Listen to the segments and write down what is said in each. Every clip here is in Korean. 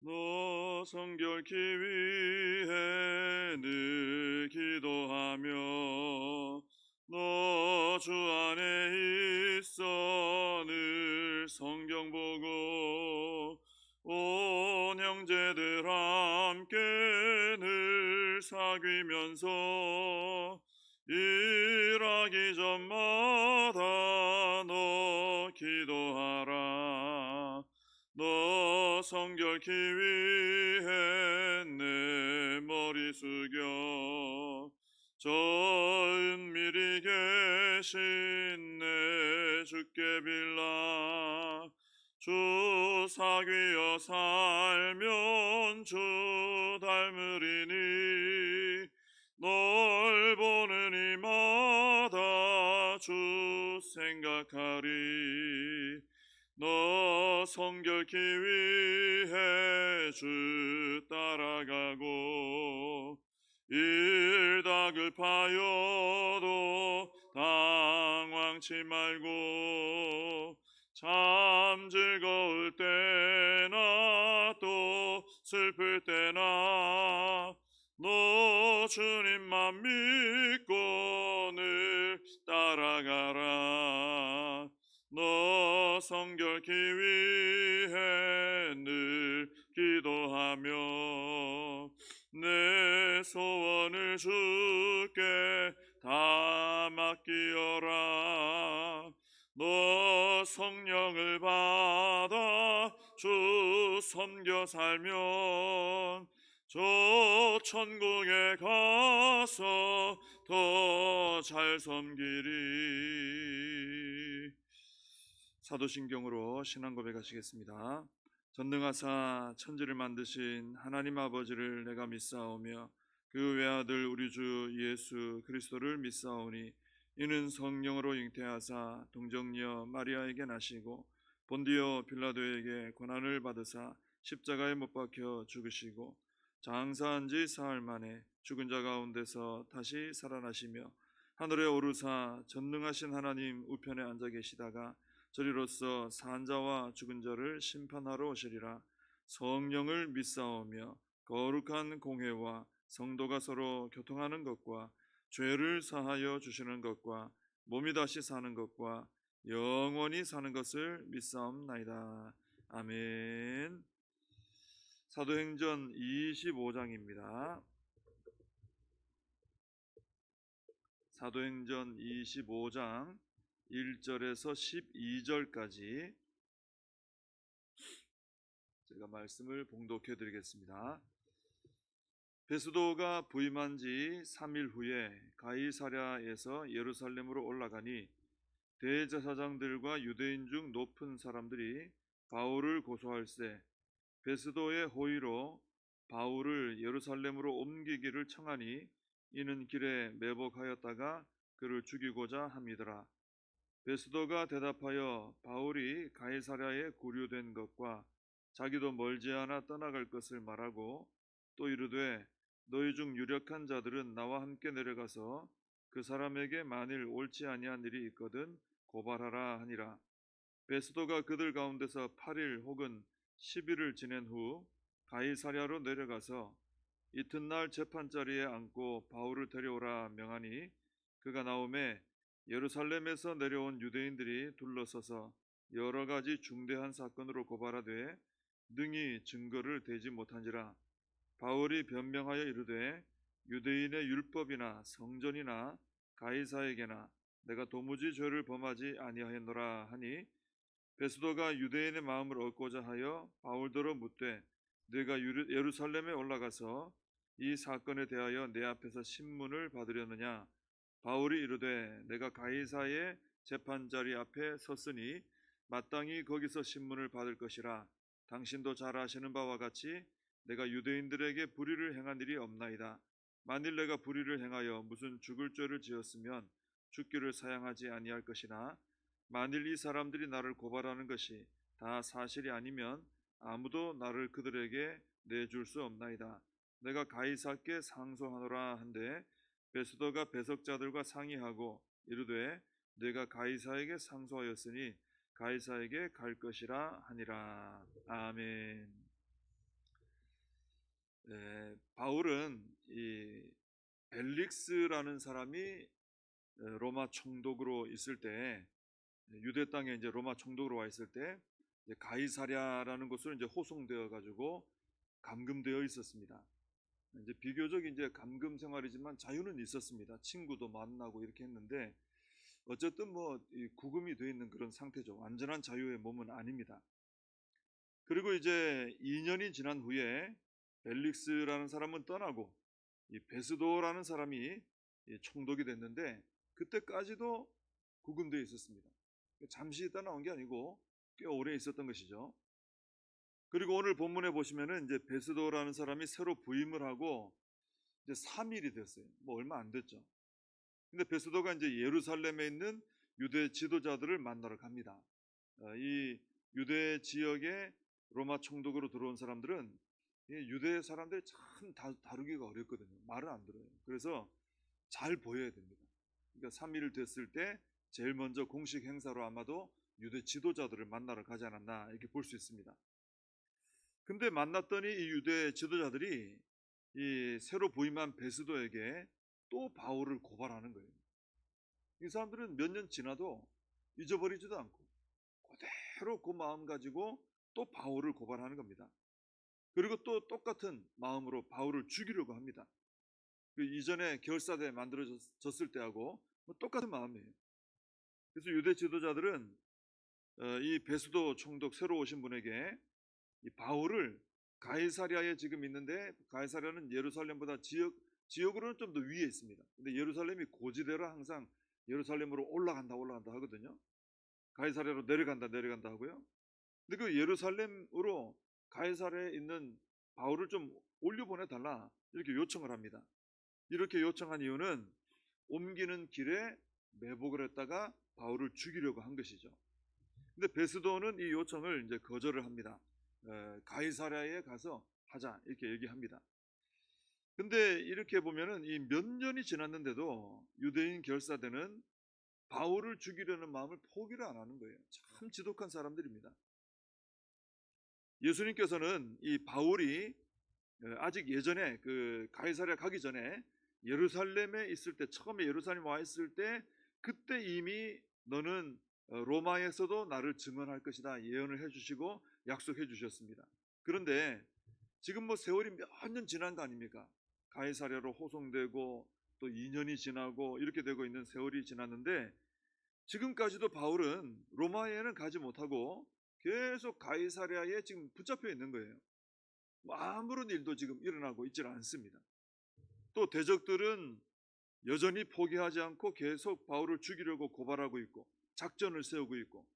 너 성결케 위해 늘 기도하며 너 주 안에 있어 늘 성경 보고 온 형제들 함께 늘 사귀면서 일하기 전마다 너 기도하라. 너 성결케 위해 내 머리 숙여 저 은밀히 계신 내 주께 빌라. 주 사귀어 살면 주 닮으리니 널 보는 이마다 주 생각하리. 너 성결케 위해 주 따라가고 일 다급하여도 당황치 말고 참 즐거울 때나 또 슬플 때나 너 주님만 믿고 늘 따라가라. 너 성결케 위해 늘 기도하며 내 소원을 주께 다 맡기어라. 너 성령을 받아 주 섬겨 살면 저 천국에 가서 더 잘 섬기리. 사도신경으로 신앙 고백하시겠습니다. 전능하사 천지를 만드신 하나님 아버지를 내가 믿사오며 그 외아들 우리 주 예수 그리스도를 믿사오니 이는 성령으로 잉태하사 동정녀 마리아에게 나시고 본디오 빌라도에게 고난을 받으사 십자가에 못 박혀 죽으시고 장사한 지 사흘 만에 죽은 자 가운데서 다시 살아나시며 하늘에 오르사 전능하신 하나님 우편에 앉아 계시다가 저리로서 산 자와 죽은 자를 심판하러 오시리라. 성령을 믿사오며 거룩한 공회와 성도가 서로 교통하는 것과 죄를 사하여 주시는 것과 몸이 다시 사는 것과 영원히 사는 것을 믿사옵나이다. 아멘. 사도행전 25장입니다. 사도행전 25장 1절에서 12절까지 제가 말씀을 봉독해 드리겠습니다. 베스도가 부임한 지 3일 후에 가이사랴에서 예루살렘으로 올라가니 대제사장들과 유대인 중 높은 사람들이 바울을 고소할세 베스도의 호의로 바울을 예루살렘으로 옮기기를 청하니 이는 길에 매복하였다가 그를 죽이고자 함이더라. 베스도가 대답하여 바울이 가이사랴에 구류된 것과 자기도 멀지 않아 떠나갈 것을 말하고 또 이르되 너희 중 유력한 자들은 나와 함께 내려가서 그 사람에게 만일 옳지 아니한 일이 있거든 고발하라 하니라. 베스도가 그들 가운데서 8일 혹은 10일을 지낸 후 가이사랴로 내려가서 이튿날 재판자리에 앉고 바울을 데려오라 명하니 그가 나오매 예루살렘에서 내려온 유대인들이 둘러서서 여러 가지 중대한 사건으로 고발하되 능히 증거를 대지 못한지라. 바울이 변명하여 이르되 유대인의 율법이나 성전이나 가이사에게나 내가 도무지 죄를 범하지 아니하였노라 하니 베스도가 유대인의 마음을 얻고자 하여 바울더러 묻되 네가 예루살렘에 올라가서 이 사건에 대하여 내 앞에서 신문을 받으려느냐. 바울이 이르되 내가 가이사의 재판자리 앞에 섰으니 마땅히 거기서 신문을 받을 것이라. 당신도 잘 아시는 바와 같이 내가 유대인들에게 불의를 행한 일이 없나이다. 만일 내가 불의를 행하여 무슨 죽을 죄를 지었으면 죽기를 사양하지 아니할 것이나 만일 이 사람들이 나를 고발하는 것이 다 사실이 아니면 아무도 나를 그들에게 내줄 수 없나이다. 내가 가이사께 상소하노라 한데 베스도가 배석자들과 상의하고 이르되 내가 가이사에게 상소하였으니 가이사에게 갈 것이라 하니라. 아멘. 바울은 이 벨릭스라는 사람이 로마 총독으로 있을 때, 유대 땅에 이제 로마 총독으로 와 있을 때 이제 가이사랴라는 곳으로 이제 호송되어 가지고 감금되어 있었습니다. 이제 비교적 이제 감금 생활이지만 자유는 있었습니다. 친구도 만나고 이렇게 했는데 어쨌든 이 구금이 되어 있는 그런 상태죠. 완전한 자유의 몸은 아닙니다. 그리고 이제 2년이 지난 후에 벨릭스라는 사람은 떠나고 이 베스도라는 사람이 총독이 됐는데 그때까지도 구금되어 있었습니다. 잠시 떠나온 게 아니고 꽤 오래 있었던 것이죠. 그리고 오늘 본문에 보시면은 이제 베스도라는 사람이 새로 부임을 하고 이제 3일이 됐어요. 얼마 안 됐죠. 근데 베스도가 이제 예루살렘에 있는 유대 지도자들을 만나러 갑니다. 이 유대 지역에 로마 총독으로 들어온 사람들은 유대 사람들이 참 다루기가 어렵거든요. 말을 안 들어요. 그래서 잘 보여야 됩니다. 그러니까 3일 됐을 때 제일 먼저 공식 행사로 아마도 유대 지도자들을 만나러 가지 않았나 이렇게 볼 수 있습니다. 근데 만났더니 이 유대 지도자들이 이 새로 부임한 베스도에게 또 바울을 고발하는 거예요. 이 사람들은 몇 년 지나도 잊어버리지도 않고 그대로 그 마음 가지고 또 바울을 고발하는 겁니다. 그리고 또 똑같은 마음으로 바울을 죽이려고 합니다. 그 이전에 결사대 만들어졌을 때하고 똑같은 마음이에요. 그래서 유대 지도자들은 이 베스도 총독 새로 오신 분에게 이 바울을 가이사랴에 지금 있는데, 가이사랴는 예루살렘보다 지역으로는 좀 더 위에 있습니다. 근데 예루살렘이 고지대라 항상 예루살렘으로 올라간다 하거든요. 가이사랴로 내려간다 하고요. 근데 그 예루살렘으로 가이사랴에 있는 바울을 좀 올려보내달라 이렇게 요청을 합니다. 이렇게 요청한 이유는 옮기는 길에 매복을 했다가 바울을 죽이려고 한 것이죠. 근데 베스도는 이 요청을 이제 거절을 합니다. 가이사랴에 가서 하자 이렇게 얘기합니다. 근데 이렇게 보면은 이 몇 년이 지났는데도 유대인 결사대는 바울을 죽이려는 마음을 포기를 안 하는 거예요. 참 지독한 사람들입니다. 예수님께서는 이 바울이 아직 예전에 그 가이사랴 가기 전에 예루살렘에 있을 때, 처음에 예루살렘 와 있을 때 그때 이미 너는 로마에서도 나를 증언할 것이다 예언을 해주시고 약속해 주셨습니다. 그런데 지금 세월이 몇 년 지난 거 아닙니까? 가이사랴로 호송되고 또 2년이 지나고 이렇게 되고 있는 세월이 지났는데 지금까지도 바울은 로마에는 가지 못하고 계속 가이사랴에 지금 붙잡혀 있는 거예요. 아무런 일도 지금 일어나고 있질 않습니다. 또 대적들은 여전히 포기하지 않고 계속 바울을 죽이려고 고발하고 있고 작전을 세우고 있고,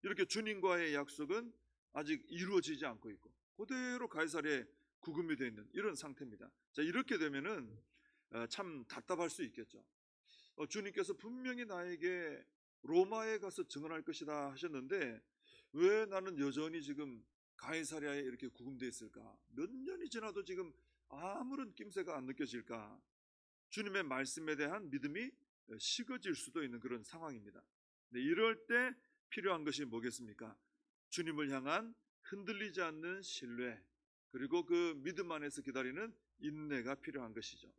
이렇게 주님과의 약속은 아직 이루어지지 않고 있고 그대로 가이사랴에 구금이 되어 있는 이런 상태입니다. 자, 이렇게 되면은 참 답답할 수 있겠죠. 주님께서 분명히 나에게 로마에 가서 증언할 것이다 하셨는데 왜 나는 여전히 지금 가이사랴에 이렇게 구금되어 있을까? 몇 년이 지나도 지금 아무런 낌새가 안 느껴질까? 주님의 말씀에 대한 믿음이 식어질 수도 있는 그런 상황입니다. 네, 이럴 때 필요한 것이 뭐겠습니까? 주님을 향한 흔들리지 않는 신뢰, 그리고 그 믿음 안에서 기다리는 인내가 필요한 것이죠.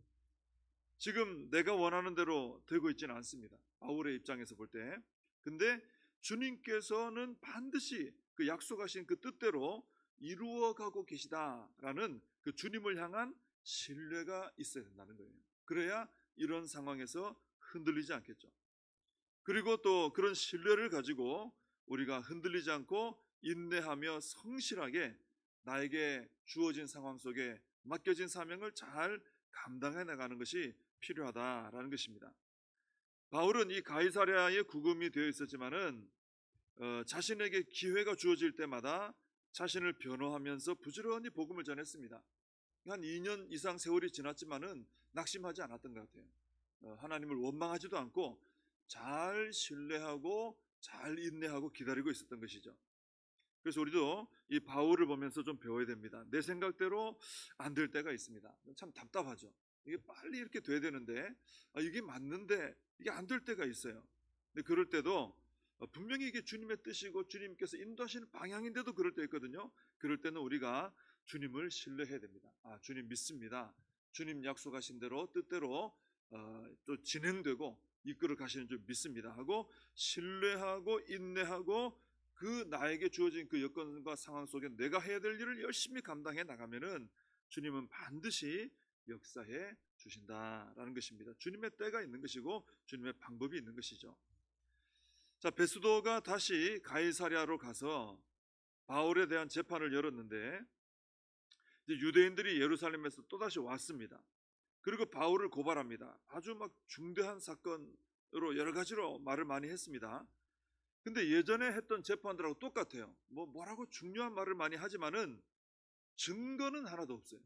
지금 내가 원하는 대로 되고 있지는 않습니다. 바울의 입장에서 볼 때. 근데 주님께서는 반드시 그 약속하신 그 뜻대로 이루어가고 계시다라는 그 주님을 향한 신뢰가 있어야 된다는 거예요. 그래야 이런 상황에서 흔들리지 않겠죠. 그리고 또 그런 신뢰를 가지고 우리가 흔들리지 않고 인내하며 성실하게 나에게 주어진 상황 속에 맡겨진 사명을 잘 감당해 나가는 것이 필요하다라는 것입니다. 바울은 이 가이사랴에 구금이 되어 있었지만은 자신에게 기회가 주어질 때마다 자신을 변호하면서 부지런히 복음을 전했습니다. 한 2년 이상 세월이 지났지만은 낙심하지 않았던 것 같아요. 하나님을 원망하지도 않고 잘 신뢰하고 잘 인내하고 기다리고 있었던 것이죠. 그래서 우리도 이 바울을 보면서 좀 배워야 됩니다. 내 생각대로 안 될 때가 있습니다. 참 답답하죠. 이게 빨리 이렇게 돼야 되는데 이게 맞는데 이게 안 될 때가 있어요. 근데 그럴 때도 분명히 이게 주님의 뜻이고 주님께서 인도하시는 방향인데도 그럴 때 있거든요. 그럴 때는 우리가 주님을 신뢰해야 됩니다. 주님 믿습니다. 주님 약속하신 대로 뜻대로 또 진행되고 이끌어 가시는 줄 믿습니다 하고 신뢰하고 인내하고 그 나에게 주어진 그 여건과 상황 속에 내가 해야 될 일을 열심히 감당해 나가면은 주님은 반드시 역사해 주신다라는 것입니다. 주님의 때가 있는 것이고 주님의 방법이 있는 것이죠. 자, 베스도가 다시 가이사랴로 가서 바울에 대한 재판을 열었는데 이제 유대인들이 예루살렘에서 또다시 왔습니다. 그리고 바울을 고발합니다. 아주 막 중대한 사건으로 여러 가지로 말을 많이 했습니다. 근데 예전에 했던 재판들하고 똑같아요. 뭐라고 중요한 말을 많이 하지만은 증거는 하나도 없어요.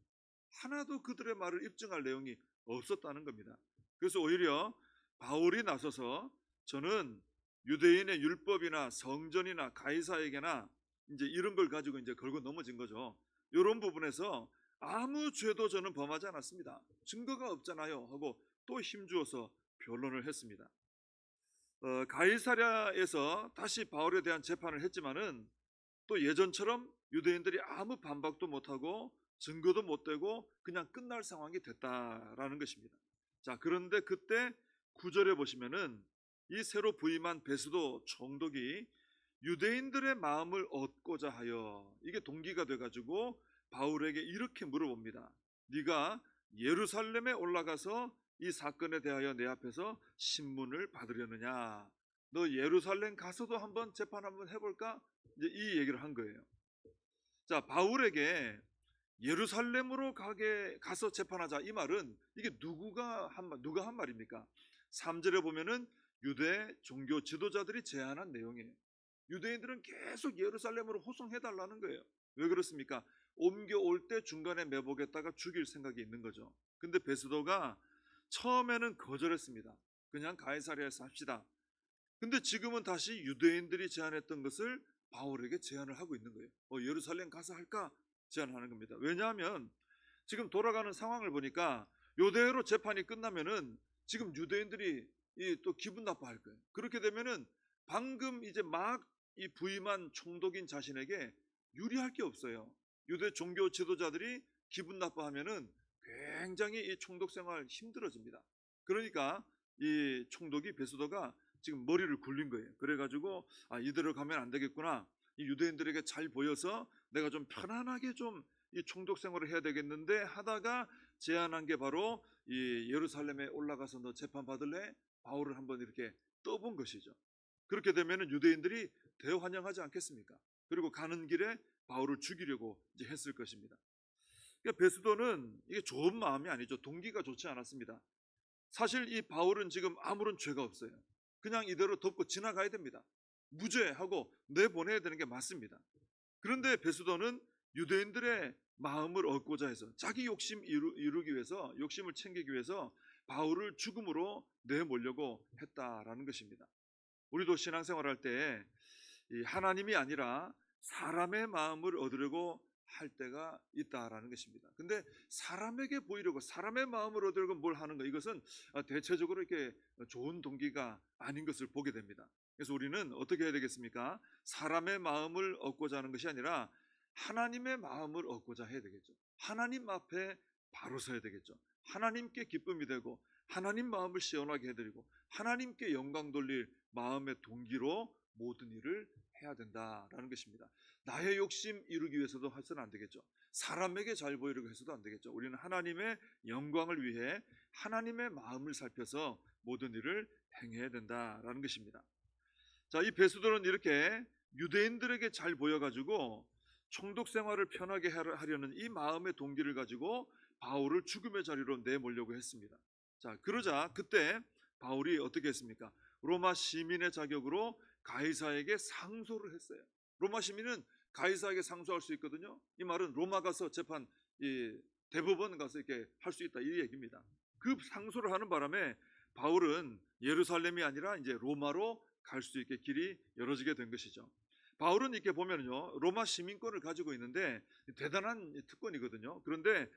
하나도 그들의 말을 입증할 내용이 없었다는 겁니다. 그래서 오히려 바울이 나서서 저는 유대인의 율법이나 성전이나 가이사에게나 이제 이런 걸 가지고 이제 걸고 넘어진 거죠. 이런 부분에서 아무 죄도 저는 범하지 않았습니다. 증거가 없잖아요 하고 또 힘주어서 변론을 했습니다. 가이사랴에서 다시 바울에 대한 재판을 했지만은 또 예전처럼 유대인들이 아무 반박도 못하고 증거도 못 대고 그냥 끝날 상황이 됐다라는 것입니다. 자, 그런데 그때 9절에 보시면은 이 새로 부임한 베스도 총독이 유대인들의 마음을 얻고자 하여 이게 동기가 돼가지고 바울에게 이렇게 물어봅니다. 네가 예루살렘에 올라가서 이 사건에 대하여 내 앞에서 신문을 받으려느냐? 너 예루살렘 가서도 한번 재판 한번 해볼까? 이제 이 얘기를 한 거예요. 자, 바울에게 예루살렘으로 가서 재판하자 이 말은 이게 누가 한 말입니까? 3절에 보면은 유대 종교 지도자들이 제안한 내용이에요. 유대인들은 계속 예루살렘으로 호송해달라는 거예요. 왜 그렇습니까? 옮겨올 때 중간에 매복했다가 죽일 생각이 있는 거죠. 근데 베스도가 처음에는 거절했습니다. 그냥 가이사랴에서 합시다. 근데 지금은 다시 유대인들이 제안했던 것을 바울에게 제안을 하고 있는 거예요. 예루살렘 가서 할까? 제안하는 겁니다. 왜냐하면 지금 돌아가는 상황을 보니까 요대로 재판이 끝나면은 지금 유대인들이 또 기분 나빠할 거예요. 그렇게 되면은 방금 이제 막 이 부임한 총독인 자신에게 유리할 게 없어요. 유대 종교 지도자들이 기분 나빠하면은 굉장히 이 총독 생활 힘들어집니다. 그러니까 이 총독이 베스도가 지금 머리를 굴린 거예요. 그래가지고 이대로 가면 안 되겠구나. 이 유대인들에게 잘 보여서 내가 좀 편안하게 좀 이 총독 생활을 해야 되겠는데 하다가 제안한 게 바로 이 예루살렘에 올라가서 너 재판 받을래? 바울을 한번 이렇게 떠본 것이죠. 그렇게 되면은 유대인들이 대환영하지 않겠습니까? 그리고 가는 길에 바울을 죽이려고 이제 했을 것입니다. 그러니까 베스도는 이게 좋은 마음이 아니죠. 동기가 좋지 않았습니다. 사실 이 바울은 지금 아무런 죄가 없어요. 그냥 이대로 덮고 지나가야 됩니다. 무죄하고 내보내야 되는 게 맞습니다. 그런데 베스도는 유대인들의 마음을 얻고자 해서 자기 욕심 이루기 위해서 욕심을 챙기기 위해서 바울을 죽음으로 내몰려고 했다라는 것입니다. 우리도 신앙생활할 때 하나님이 아니라 사람의 마음을 얻으려고 할 때가 있다라는 것입니다. 근데 사람에게 보이려고 사람의 마음을 얻으려고 뭘 하는 거 이것은 대체적으로 이렇게 좋은 동기가 아닌 것을 보게 됩니다. 그래서 우리는 어떻게 해야 되겠습니까? 사람의 마음을 얻고자 하는 것이 아니라 하나님의 마음을 얻고자 해야 되겠죠. 하나님 앞에 바로 서야 되겠죠. 하나님께 기쁨이 되고 하나님 마음을 시원하게 해드리고 하나님께 영광 돌릴 마음의 동기로 모든 일을 해야 된다라는 것입니다. 나의 욕심 이루기 위해서도 해서는 안 되겠죠. 사람에게 잘 보이려고 해서도 안 되겠죠. 우리는 하나님의 영광을 위해 하나님의 마음을 살펴서 모든 일을 행해야 된다라는 것입니다. 자, 이 베스도는 이렇게 유대인들에게 잘 보여가지고 총독 생활을 편하게 하려는 이 마음의 동기를 가지고 바울을 죽음의 자리로 내몰려고 했습니다. 자, 그러자 그때 바울이 어떻게 했습니까? 로마 시민의 자격으로 가이사에게 상소를 했어요. 로마 시민은 가이사에게 상소할 수 있거든요. 이 말은 로마 가서 재판, 대법원 가서 이렇게 할 수 있다 이 얘기입니다. 그 상소를 하는 바람에 바울은 예루살렘이 아니라 이제 로마로 갈 수 있게 길이 열어지게 된 것이죠. 바울은 이렇게 보면요, 로마 시민권을 가지고 있는데 대단한 특권이거든요. 그런데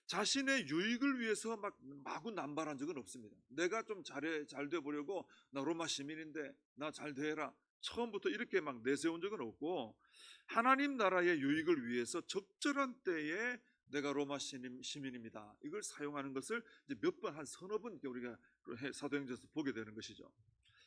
자신의 유익을 위해서 막 마구 남발한 적은 없습니다. 내가 좀 잘 돼 보려고 나 로마 시민인데 나 잘 대해라 처음부터 이렇게 막 내세운 적은 없고 하나님 나라의 유익을 위해서 적절한 때에 내가 로마 시민입니다, 이걸 사용하는 것을 이제 몇 번, 한 서너 번 우리가 사도행전에서 보게 되는 것이죠.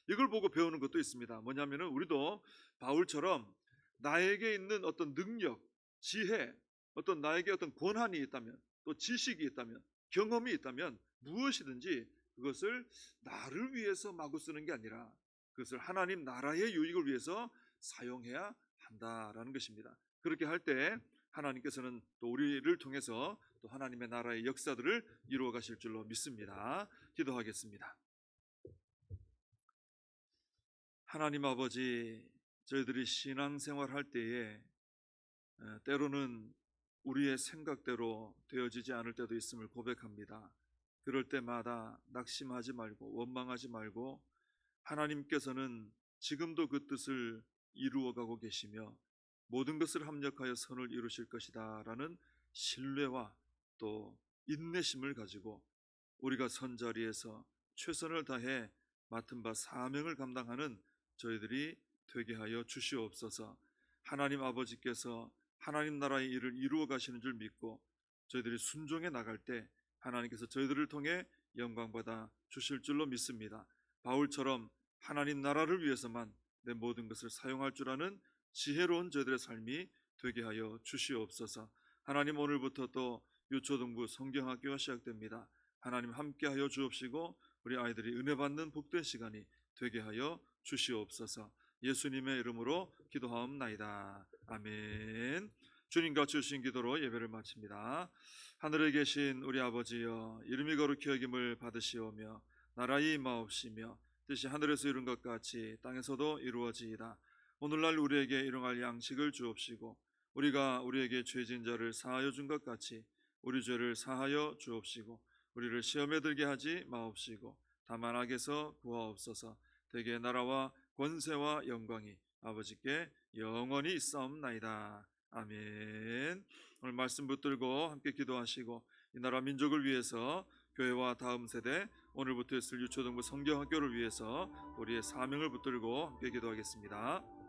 이걸 보고 배우는 것도 있습니다. 뭐냐면은 우리도 바울처럼 나에게 있는 어떤 능력, 지혜, 어떤 나에게 어떤 권한이 있다면, 또 지식이 있다면, 경험이 있다면 무엇이든지 그것을 나를 위해서 마구 쓰는 게 아니라 그것을 하나님 나라의 유익을 위해서 사용해야 한다라는 것입니다. 그렇게 할 때 하나님께서는 또 우리를 통해서 또 하나님의 나라의 역사들을 이루어 가실 줄로 믿습니다. 기도하겠습니다. 하나님 아버지, 저희들이 신앙생활 할 때에 때로는 우리의 생각대로 되어지지 않을 때도 있음을 고백합니다. 그럴 때마다 낙심하지 말고 원망하지 말고 하나님께서는 지금도 그 뜻을 이루어가고 계시며 모든 것을 합력하여 선을 이루실 것이다 라는 신뢰와 또 인내심을 가지고 우리가 선자리에서 최선을 다해 맡은 바 사명을 감당하는 저희들이 되게 하여 주시옵소서. 하나님 아버지께서 하나님 나라의 일을 이루어 가시는 줄 믿고 저희들이 순종해 나갈 때 하나님께서 저희들을 통해 영광 받아 주실 줄로 믿습니다. 바울처럼 하나님 나라를 위해서만 내 모든 것을 사용할 줄 아는 지혜로운 저희들의 삶이 되게 하여 주시옵소서. 하나님, 오늘부터 또 유초등부 성경학교가 시작됩니다. 하나님 함께하여 주옵시고 우리 아이들이 은혜 받는 복된 시간이 되게 하여 주시옵소서. 예수님의 이름으로 기도하옵나이다. 아멘. 주님과 주신 기도로 예배를 마칩니다. 하늘에 계신 우리 아버지여, 이름이 거룩히 여김을 받으시오며 나라의 임하옵시며 뜻이 하늘에서 이룬 것 같이 땅에서도 이루어지이다. 오늘날 우리에게 일용할 양식을 주옵시고 우리가 우리에게 죄진 자를 사하여 준 것 같이 우리 죄를 사하여 주옵시고 우리를 시험에 들게 하지 마옵시고 다만 악에서 구하옵소서. 대개 나라와 권세와 영광이 아버지께 영원히 있사옵나이다. 아멘. 오늘 말씀 붙들고 함께 기도하시고 이 나라 민족을 위해서 교회와 다음 세대, 오늘부터 있을 유초등부 성경학교를 위해서 우리의 사명을 붙들고 함께 기도하겠습니다.